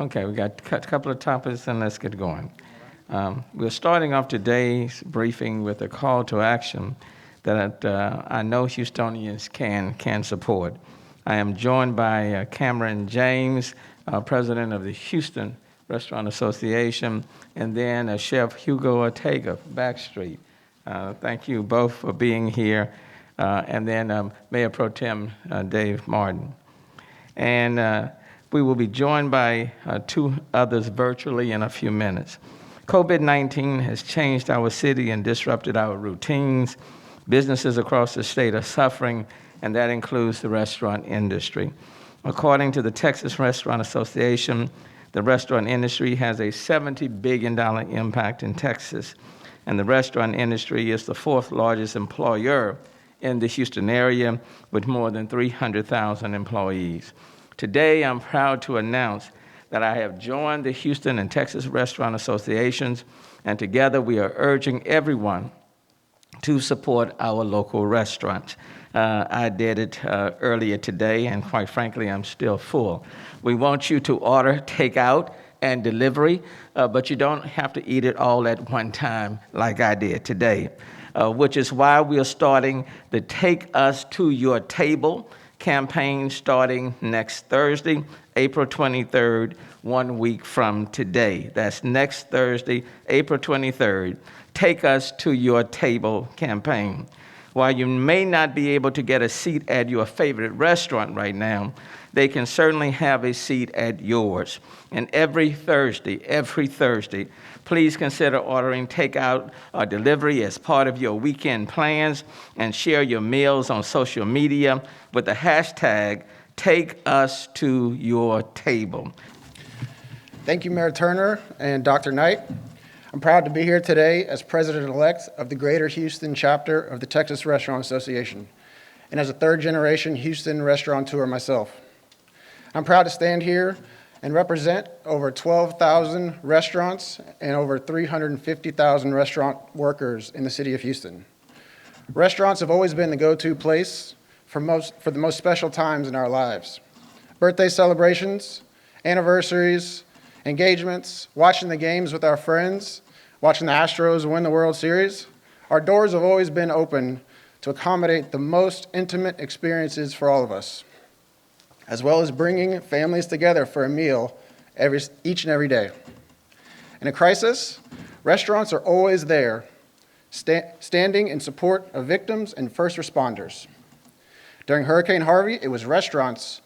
Okay, we got a couple of topics, and let's get going. We're starting off today's briefing with a call to action that I know Houstonians can support. I am joined by Cameron James, president of the Houston Restaurant Association, and then Chef Hugo Ortega, Backstreet. Thank you both for being here, and then Mayor Pro Tem Dave Martin. And we will be joined by two others virtually in a few minutes. COVID-19 has changed our city and disrupted our routines. Businesses across the state are suffering, and that includes the restaurant industry. According to the Texas Restaurant Association, the restaurant industry has a $70 billion impact in Texas, and the restaurant industry is the fourth largest employer in the Houston area with more than 300,000 employees. Today, I'm proud to announce that I have joined the Houston and Texas Restaurant Associations, and together we are urging everyone to support our local restaurants. I did it earlier today, and quite frankly, I'm still full. We want you to order takeout and delivery, but you don't have to eat it all at one time like I did today, which is why we are starting the Take Us to Your Table campaign starting next Thursday, April 23rd, 1 week from today. That's next Thursday, April 23rd. Take Us to Your Table campaign. While you may not be able to get a seat at your favorite restaurant right now, they can certainly have a seat at yours. And every Thursday, please consider ordering takeout or delivery as part of your weekend plans and share your meals on social media with the hashtag #TakeUsToYourTable. Thank you, Mayor Turner and Dr. Knight. I'm proud to be here today as president-elect of the Greater Houston chapter of the Texas Restaurant Association, and as a third-generation Houston restaurateur myself. I'm proud to stand here and represent over 12,000 restaurants and over 350,000 restaurant workers in the city of Houston. Restaurants have always been the go-to place for the most special times in our lives. Birthday celebrations, anniversaries, engagements, watching the games with our friends, watching the Astros win the World Series. Our doors have always been open to accommodate the most intimate experiences for all of us, as well as bringing families together for a meal each and every day. In a crisis, restaurants are always there, standing in support of victims and first responders. During Hurricane Harvey, it was restaurants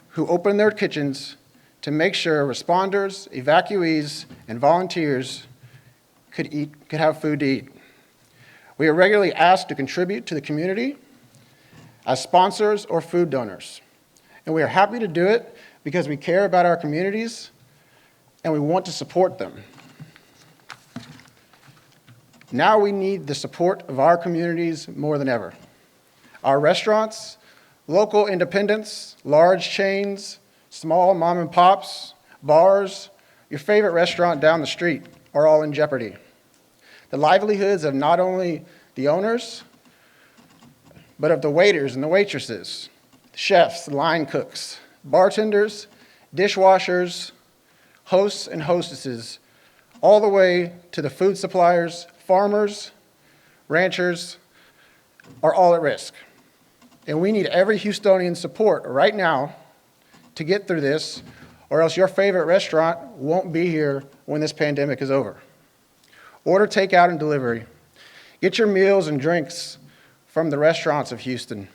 who opened their kitchens to make sure responders, evacuees, and volunteers could have food to eat. We are regularly asked to contribute to the community as sponsors or food donors. And we are happy to do it because we care about our communities and we want to support them. Now we need the support of our communities more than ever. Our restaurants, local independents, large chains, small mom and pops, bars, your favorite restaurant down the street are all in jeopardy. The livelihoods of not only the owners, but of the waiters and the waitresses, chefs, line cooks, bartenders, dishwashers, hosts and hostesses, all the way to the food suppliers, farmers, ranchers, are all at risk. And we need every Houstonian support right now to get through this, or else your favorite restaurant won't be here when this pandemic is over. Order takeout and delivery. Get your meals and drinks from the restaurants of Houston.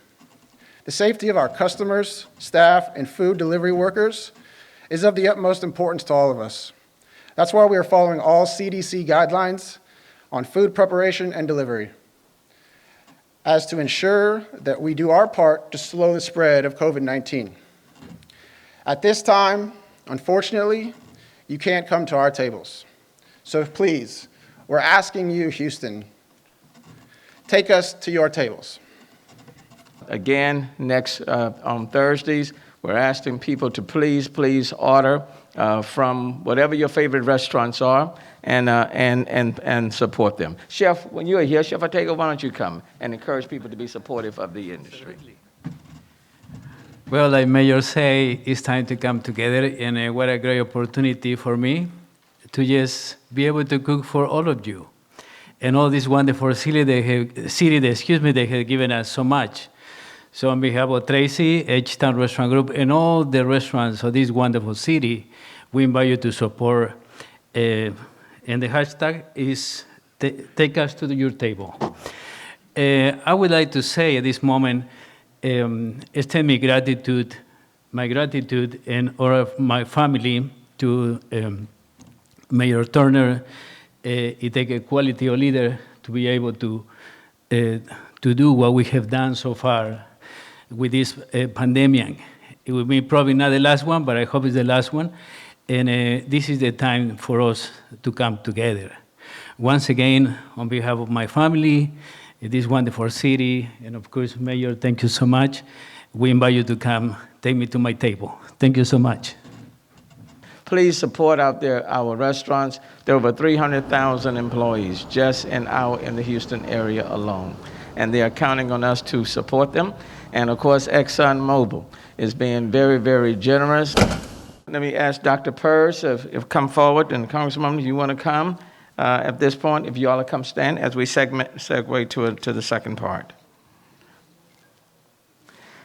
The safety of our customers, staff, and food delivery workers is of the utmost importance to all of us. That's why we are following all CDC guidelines on food preparation and delivery, as to ensure that we do our part to slow the spread of COVID-19. At this time, unfortunately, you can't come to our tables. So please, we're asking you, Houston, take us to your tables. Again, next on Thursdays, we're asking people to please order from whatever your favorite restaurants are and support them. Chef, when you're here, Chef Ortega, why don't you come and encourage people to be supportive of the industry? Well, like Mayor say, it's time to come together, and what a great opportunity for me to just be able to cook for all of you, and all this wonderful city they have given us so much. So on behalf of Tracy, H-Town Restaurant Group, and all the restaurants of this wonderful city, we invite you to support, and the hashtag is take us to your table. I would like to say at this moment, extend my gratitude and all of my family to Mayor Turner. It takes a quality of leader to be able to do what we have done so far with this pandemic. It will be probably not the last one, but I hope it's the last one. And this is the time for us to come together. Once again, on behalf of my family, this wonderful city, and of course, Mayor, thank you so much. We invite you to come, take me to my table. Thank you so much. Please support out there our restaurants. There are over 300,000 employees just in the Houston area alone, and they are counting on us to support them. And of course, ExxonMobil is being very, very generous. Let me ask Dr. Persse if come forward, and Congresswoman, if you want to come at this point, if you all come stand as we segue to the second part.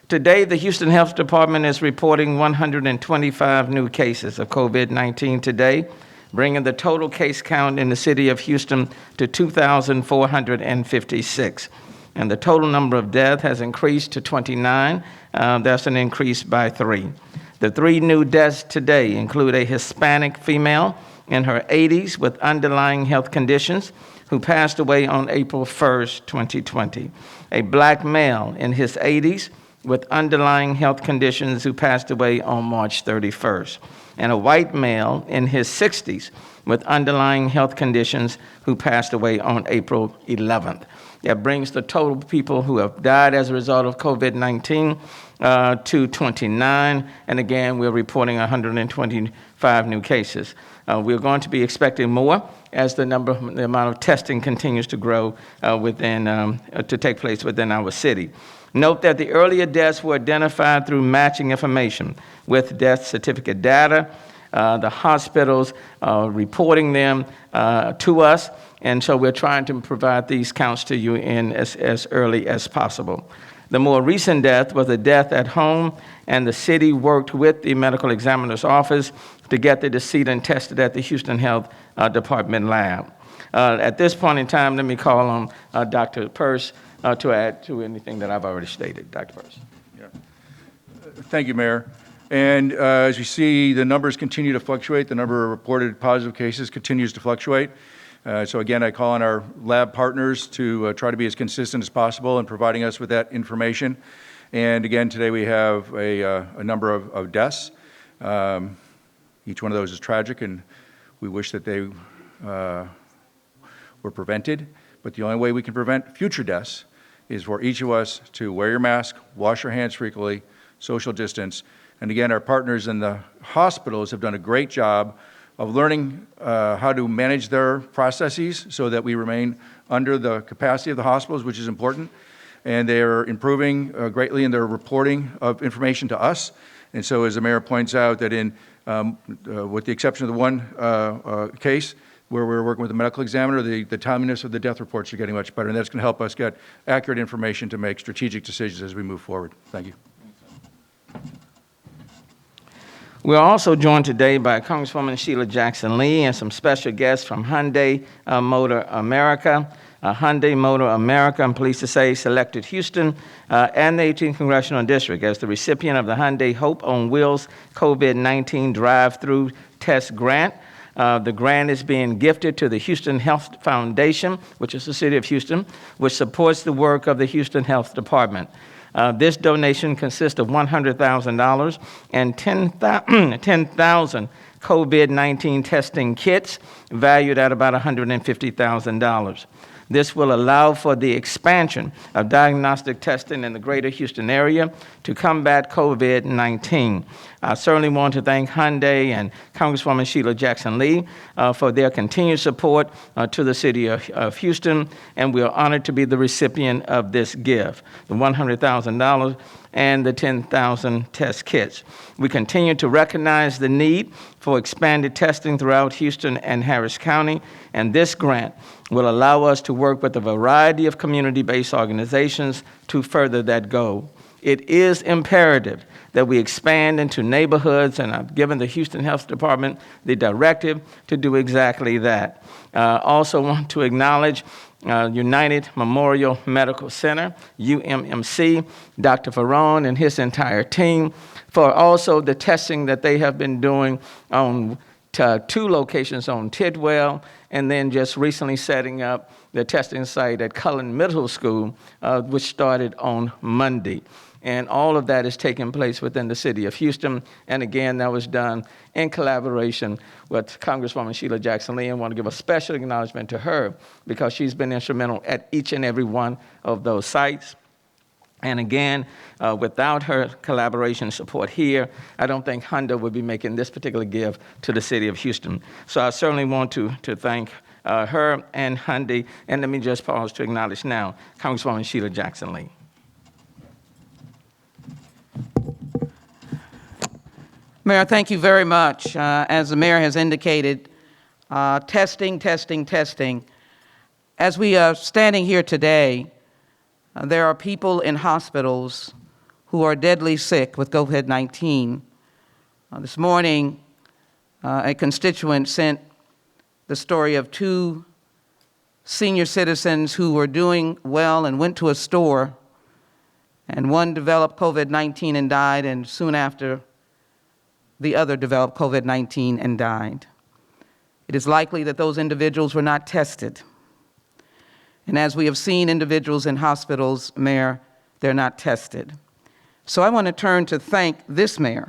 Today, the Houston Health Department is reporting 125 new cases of COVID-19 today, bringing the total case count in the city of Houston to 2,456. And the total number of deaths has increased to 29. That's an increase by 3. The 3 new deaths today include a Hispanic female in her 80s with underlying health conditions who passed away on April 1st, 2020. A black male in his 80s with underlying health conditions who passed away on March 31st. And a white male in his 60s with underlying health conditions who passed away on April 11th. That brings the total people who have died as a result of COVID-19 to 29. And again, we're reporting 125 new cases. We're going to be expecting more as the amount of testing continues to grow to take place within our city. Note that the earlier deaths were identified through matching information with death certificate data, the hospitals reporting them to us, and so we're trying to provide these counts to you in as early as possible. The more recent death was a death at home, and the city worked with the medical examiner's office to get the decedent tested at the Houston Health Department lab. At this point in time, let me call on Dr. Persse to add to anything that I've already stated. Dr. Persse. Yeah. Thank you, Mayor. And as you see, the numbers continue to fluctuate. The number of reported positive cases continues to fluctuate. So again, I call on our lab partners to try to be as consistent as possible in providing us with that information. And again, today we have a number of deaths. Each one of those is tragic, and we wish that they were prevented. But the only way we can prevent future deaths is for each of us to wear your mask, wash your hands frequently, social distance. And again, our partners in the hospitals have done a great job of learning how to manage their processes so that we remain under the capacity of the hospitals, which is important. And they are improving greatly in their reporting of information to us. And so as the mayor points out, that with the exception of the one case where we're working with the medical examiner, the timeliness of the death reports are getting much better, and that's going to help us get accurate information to make strategic decisions as we move forward. Thank you. We're also joined today by Congresswoman Sheila Jackson Lee and some special guests from Hyundai Motor America. Hyundai Motor America, I'm pleased to say, selected Houston and the 18th Congressional District as the recipient of the Hyundai Hope on Wheels COVID-19 Drive-Through Test Grant. The grant is being gifted to the Houston Health Foundation, which is the city of Houston, which supports the work of the Houston Health Department. This donation consists of $100,000 and 10,000 COVID-19 testing kits valued at about $150,000. This will allow for the expansion of diagnostic testing in the greater Houston area to combat COVID-19. I certainly want to thank Hyundai and Congresswoman Sheila Jackson Lee for their continued support to the city of Houston, and we are honored to be the recipient of this gift. The $100,000 and the 10,000 test kits. We continue to recognize the need for expanded testing throughout Houston and Harris County, and this grant will allow us to work with a variety of community-based organizations to further that goal. It is imperative that we expand into neighborhoods, and I've given the Houston Health Department the directive to do exactly that. Also want to acknowledge United Memorial Medical Center, UMMC, Dr. Ferron and his entire team, for also the testing that they have been doing on two locations on Tidwell, and then just recently setting up the testing site at Cullen Middle School, which started on Monday. And all of that is taking place within the city of Houston. And again, that was done in collaboration with Congresswoman Sheila Jackson-Lee. I want to give a special acknowledgement to her because she's been instrumental at each and every one of those sites. And again, without her collaboration support here, I don't think Honda would be making this particular give to the city of Houston. So I certainly want to thank her and Hyundai. And let me just pause to acknowledge now Congresswoman Sheila Jackson-Lee. Mayor, thank you very much. As the mayor has indicated, testing. As we are standing here today, there are people in hospitals who are deadly sick with COVID-19. This morning, a constituent sent the story of two senior citizens who were doing well and went to a store, and one developed COVID-19 and died, and soon after, the other developed COVID-19 and died. It is likely that those individuals were not tested. And as we have seen individuals in hospitals, Mayor, they're not tested. So I want to turn to thank this mayor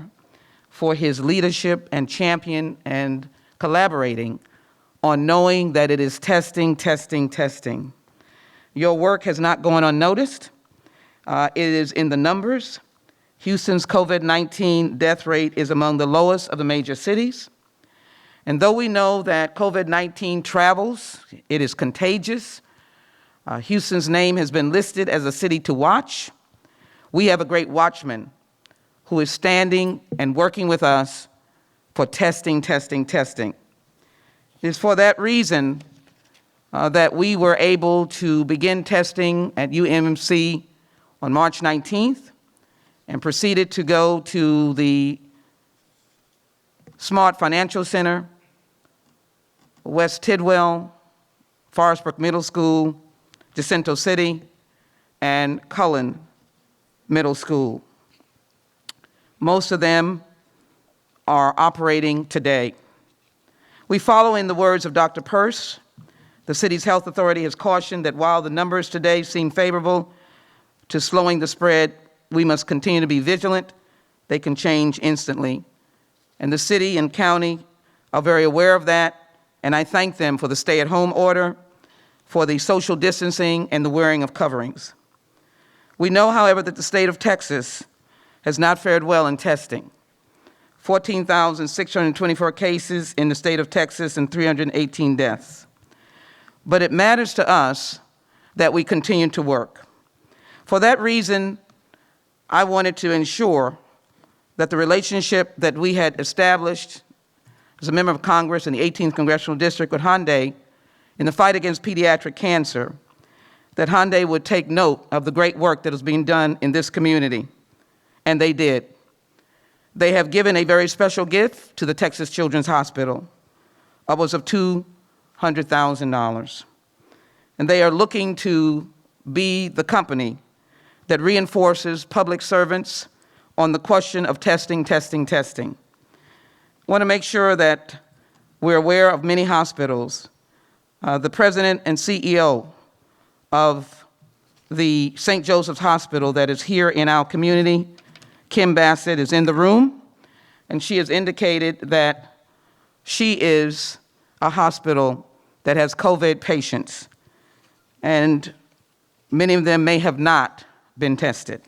for his leadership and champion and collaborating on knowing that it is testing. Your work has not gone unnoticed. It is in the numbers. Houston's COVID-19 death rate is among the lowest of the major cities. And though we know that COVID-19 travels, it is contagious. Houston's name has been listed as a city to watch. We have a great watchman who is standing and working with us for testing. It is for that reason that we were able to begin testing at UMMC on March 19th and proceeded to go to the Smart Financial Center, West Tidwell, Forest Brook Middle School, Jacinto City, and Cullen Middle School. Most of them are operating today. We follow in the words of Dr. Persse. The city's health authority has cautioned that while the numbers today seem favorable to slowing the spread, we must continue to be vigilant. They can change instantly. And the city and county are very aware of that, and I thank them for the stay-at-home order, for the social distancing, and the wearing of coverings. We know, however, that the state of Texas has not fared well in testing. 14,624 cases in the state of Texas and 318 deaths. But it matters to us that we continue to work. For that reason, I wanted to ensure that the relationship that we had established as a member of Congress in the 18th Congressional District with Hyundai in the fight against pediatric cancer, that Hyundai would take note of the great work that is being done in this community. And they did. They have given a very special gift to the Texas Children's Hospital, upwards of $200,000. And they are looking to be the company that reinforces public servants on the question of testing. I want to make sure that we're aware of many hospitals. The president and CEO of the St. Joseph's Hospital that is here in our community, Kim Bassett, is in the room, and she has indicated that she is a hospital that has COVID patients, and many of them may have not been tested.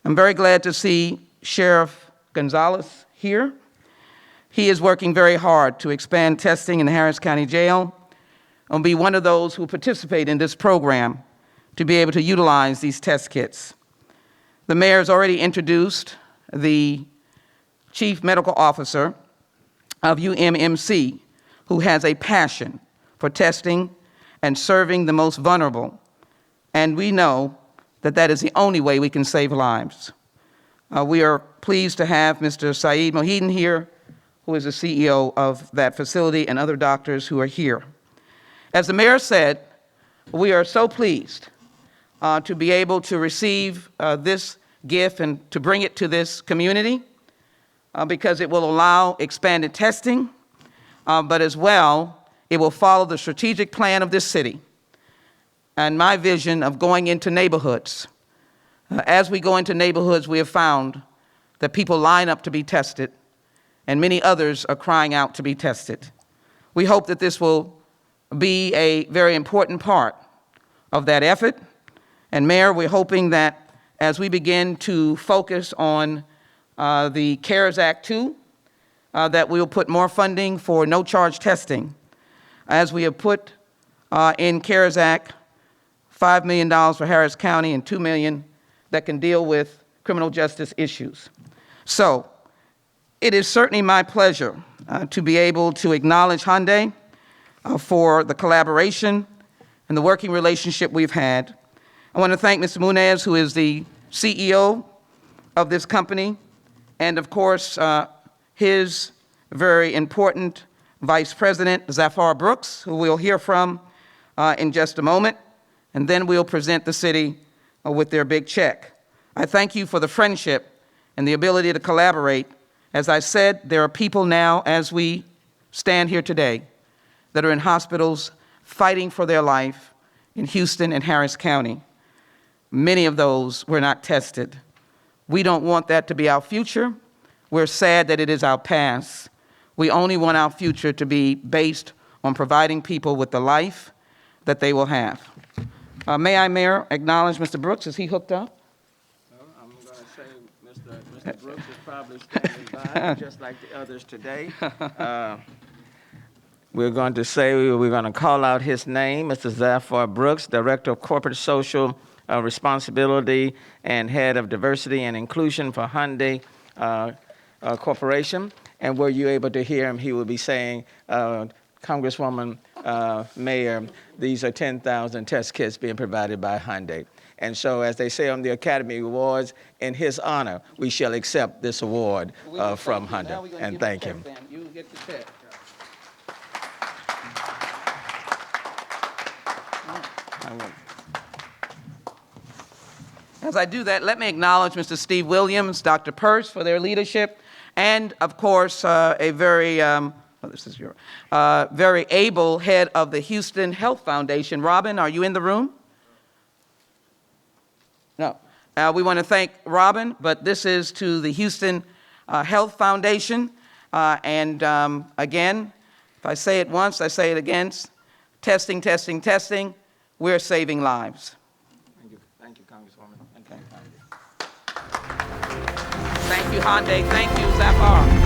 I'm very glad to see Sheriff Gonzalez here. He is working very hard to expand testing in the Harris County Jail and be one of those who participate in this program to be able to utilize these test kits. The mayor has already introduced the chief medical officer of UMMC, who has a passion for testing and serving the most vulnerable. And we know that that is the only way we can save lives. We are pleased to have Mr. Saeed Mohideen here, who is the CEO of that facility, and other doctors who are here. As the mayor said, we are so pleased to be able to receive this gift and to bring it to this community because it will allow expanded testing, but as well, it will follow the strategic plan of this city and my vision of going into neighborhoods. As we go into neighborhoods, we have found that people line up to be tested, and many others are crying out to be tested. We hope that this will be a very important part of that effort. And Mayor, we're hoping that as we begin to focus on the CARES Act 2, that we'll put more funding for no-charge testing, as we have put in CARES Act $5 million for Harris County and $2 million that can deal with criminal justice issues. So it is certainly my pleasure to be able to acknowledge Hyundai for the collaboration and the working relationship we've had. I want to thank Mr. Munez, who is the CEO of this company, and of course, his very important Vice President, Zafar Brooks, who we'll hear from in just a moment, and then we'll present the city with their big check. I thank you for the friendship and the ability to collaborate. As I said, there are people now, as we stand here today, that are in hospitals fighting for their life in Houston and Harris County. Many of those were not tested. We don't want that to be our future. We're sad that it is our past. We only want our future to be based on providing people with the life that they will have. May I, Mayor, acknowledge Mr. Brooks? Is he hooked up? I'm going to say Mr. Brooks is probably standing by, just like the others today. We're going to say, we're going to call out his name, Mr. Zafar Brooks, Director of Corporate Social Responsibility and Head of Diversity and Inclusion for Hyundai Corporation. And were you able to hear him, he will be saying, Congresswoman, Mayor, these are 10,000 test kits being provided by Hyundai. And so, as they say on the Academy Awards, in his honor, we shall accept this award from Hyundai. And thank him. You get the check. As I do that, let me acknowledge Mr. Steve Williams, Dr. Persse for their leadership, and of course, a very, very able head of the Houston Health Foundation. Robin, are you in the room? No. We want to thank Robin, but this is to the Houston Health Foundation. Again, if I say it once, I say it again. Testing, testing, testing. We're saving lives. Thank you, Congresswoman. And Thank you, Hyundai. Thank you, Zafar.